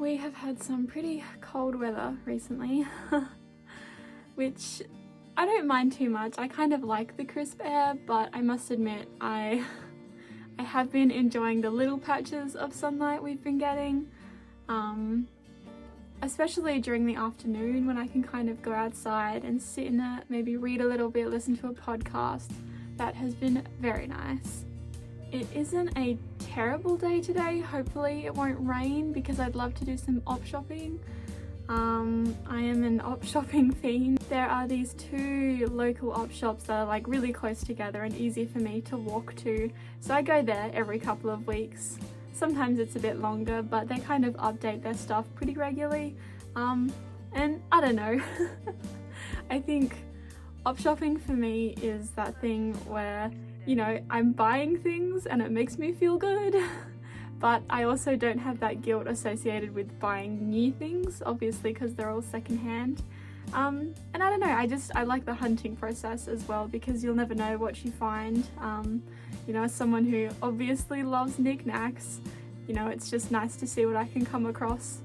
We have had some pretty cold weather recently, which I don't mind too much. I kind of like the crisp air, but I must admit I have been enjoying the little patches of sunlight we've been getting, especially during the afternoon when I can kind of go outside and sit in it, maybe read a little bit, listen to a podcast. That has been very nice. It isn't a terrible day today. Hopefully it won't rain because I'd love to do some op shopping. I am an op shopping fiend. There are these two local op shops that are like really close together and easy for me to walk to. So I go there every couple of weeks. Sometimes it's a bit longer, but they kind of update their stuff pretty regularly. And I don't know. I think op shopping for me is that thing where, you know, I'm buying things and it makes me feel good, but I also don't have that guilt associated with buying new things, obviously, because they're all secondhand. And I don't know, I like the hunting process as well, because you'll never know what you find. You know, as someone who obviously loves knickknacks, you know, it's just nice to see what I can come across.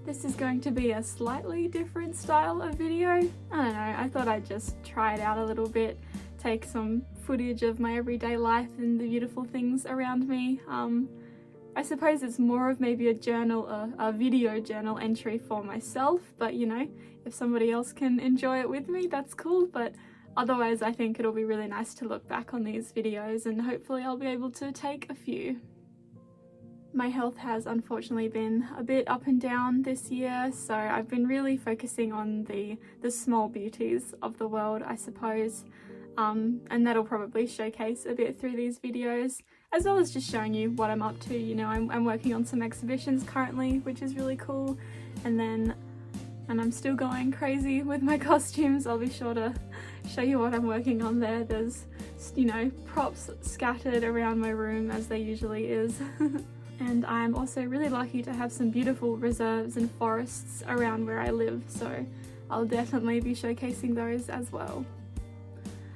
This is going to be a slightly different style of video. I don't know, I thought I'd just try it out a little bit, take some footage of my everyday life and the beautiful things around me. I suppose it's more of maybe a video journal entry for myself, but you know, if somebody else can enjoy it with me, that's cool. But otherwise, I think it'll be really nice to look back on these videos and hopefully I'll be able to take a few. My health has unfortunately been a bit up and down this year, so I've been really focusing on the small beauties of the world, I suppose. And that'll probably showcase a bit through these videos, as well as just showing you what I'm up to. You know, I'm working on some exhibitions currently, which is really cool, and I'm still going crazy with my costumes. I'll be sure to show you what I'm working on there. There's, you know, props scattered around my room as there usually is. And I'm also really lucky to have some beautiful reserves and forests around where I live, so I'll definitely be showcasing those as well.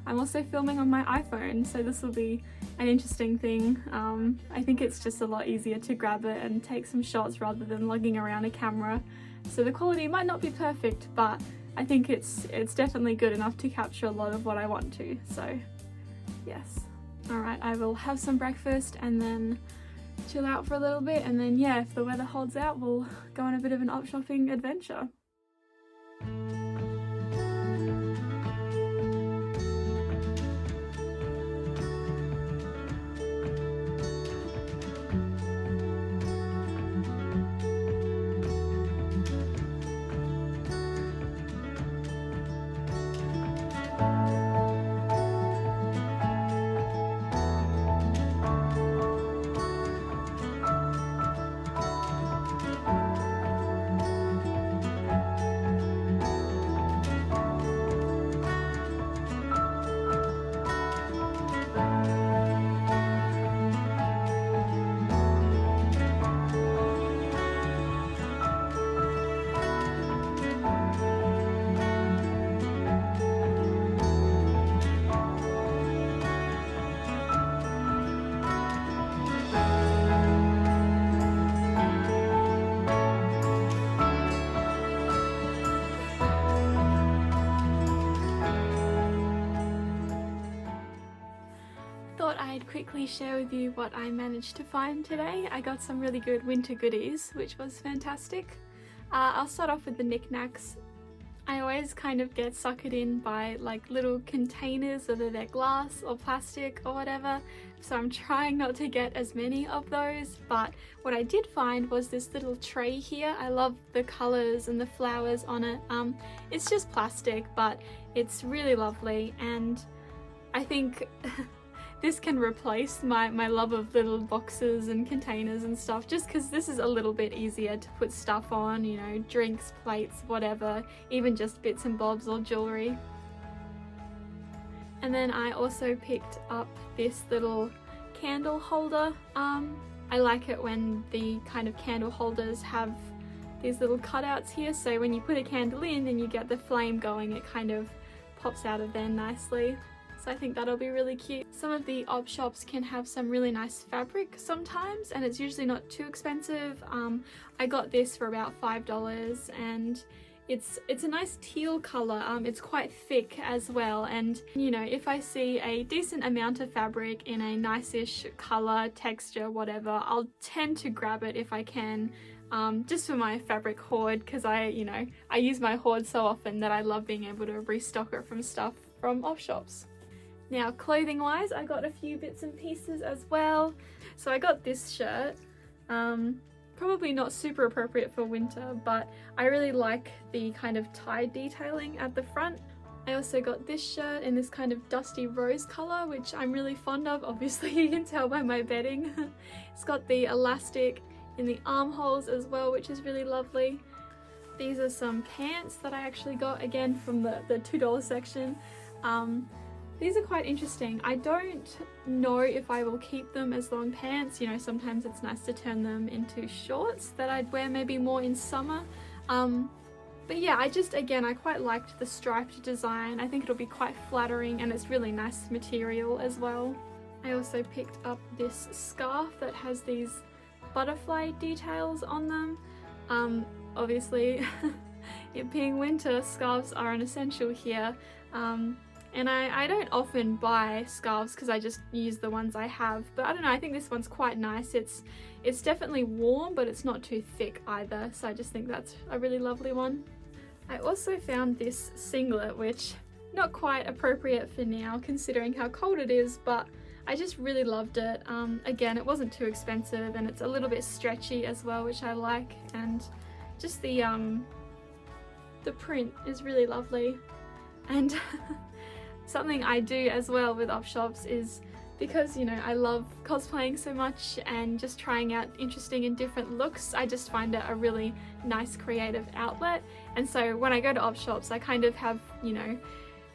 I'm also filming on my iPhone, so this will be an interesting thing. I think it's just a lot easier to grab it and take some shots rather than lugging around a camera. So the quality might not be perfect, but I think it's definitely good enough to capture a lot of what I want to, so yes. Alright, I will have some breakfast and then chill out for a little bit, and then yeah, if the weather holds out, we'll go on a bit of an op shopping adventure. I'd quickly share with you what I managed to find today. I got some really good winter goodies, which was fantastic. I'll start off with the knickknacks. I always kind of get suckered in by like little containers, whether they're glass or plastic or whatever, so I'm trying not to get as many of those. But what I did find was this little tray here. I love the colours and the flowers on it. It's just plastic, but it's really lovely, and I think this can replace my love of little boxes and containers and stuff, just because this is a little bit easier to put stuff on, you know, drinks, plates, whatever, even just bits and bobs or jewellery. And then I also picked up this little candle holder. I like it when the kind of candle holders have these little cutouts here, so when you put a candle in and you get the flame going, it kind of pops out of there nicely. So I think that'll be really cute. Some of the op shops can have some really nice fabric sometimes, and it's usually not too expensive. I got this for about $5, and it's a nice teal color. It's quite thick as well, and you know, if I see a decent amount of fabric in a nice-ish color, texture, whatever, I'll tend to grab it if I can, just for my fabric hoard, because I use my hoard so often that I love being able to restock it from stuff from op shops. Now, clothing wise, I got a few bits and pieces as well. So I got this shirt, probably not super appropriate for winter, but I really like the kind of tie detailing at the front. I also got this shirt in this kind of dusty rose color, which I'm really fond of. Obviously you can tell by my bedding. It's got the elastic in the armholes as well, which is really lovely. These are some pants that I actually got, again, from the $2 section. These are quite interesting. I don't know if I will keep them as long pants. You know, sometimes it's nice to turn them into shorts that I'd wear maybe more in summer. But yeah, I quite liked the striped design. I think it'll be quite flattering, and it's really nice material as well. I also picked up this scarf that has these butterfly details on them. Obviously, it being winter, scarves are an essential here. And I don't often buy scarves because I just use the ones I have, but I don't know, I think this one's quite nice. It's definitely warm, but it's not too thick either, so I just think that's a really lovely one. I also found this singlet, which not quite appropriate for now considering how cold it is, but I just really loved it. Again, it wasn't too expensive, and it's a little bit stretchy as well, which I like, and just the print is really lovely. And something I do as well with op shops is, because you know I love cosplaying so much and just trying out interesting and different looks, I just find it a really nice creative outlet. And so when I go to op shops, I kind of have, you know,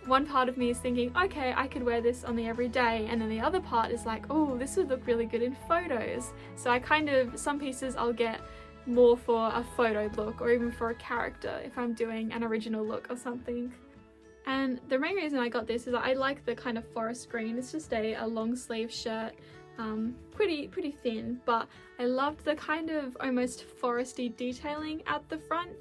one part of me is thinking, okay, I could wear this on the everyday, and then the other part is like, oh, this would look really good in photos. So I kind of, some pieces I'll get more for a photo look, or even for a character if I'm doing an original look or something. And the main reason I got this is I like the kind of forest green. It's just a long sleeve shirt, pretty thin, but I loved the kind of almost foresty detailing at the front.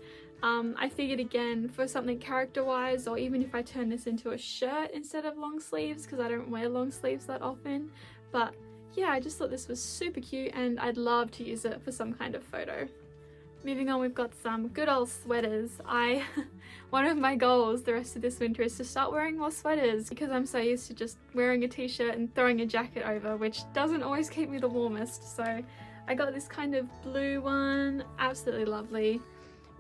I figured, again, for something character wise, or even if I turn this into a shirt instead of long sleeves, because I don't wear long sleeves that often. But yeah, I just thought this was super cute, and I'd love to use it for some kind of photo. Moving on, we've got some good old sweaters. One of my goals the rest of this winter is to start wearing more sweaters, because I'm so used to just wearing a t-shirt and throwing a jacket over, which doesn't always keep me the warmest. So I got this kind of blue one, absolutely lovely.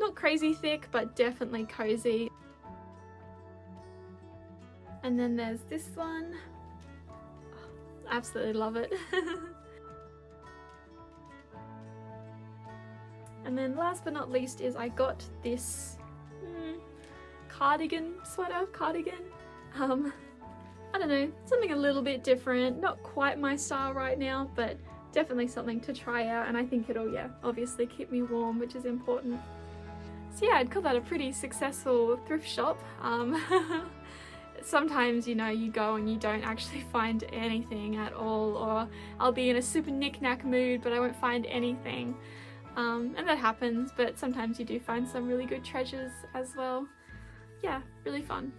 Not crazy thick, but definitely cozy. And then there's this one. Oh, absolutely love it. And then last but not least is I got this cardigan. I don't know, something a little bit different, not quite my style right now, but definitely something to try out, and I think it'll, yeah, obviously keep me warm, which is important. So yeah, I'd call that a pretty successful thrift shop. Sometimes, you know, you go and you don't actually find anything at all, or I'll be in a super knick-knack mood but I won't find anything. And that happens, but sometimes you do find some really good treasures as well. Yeah, really fun.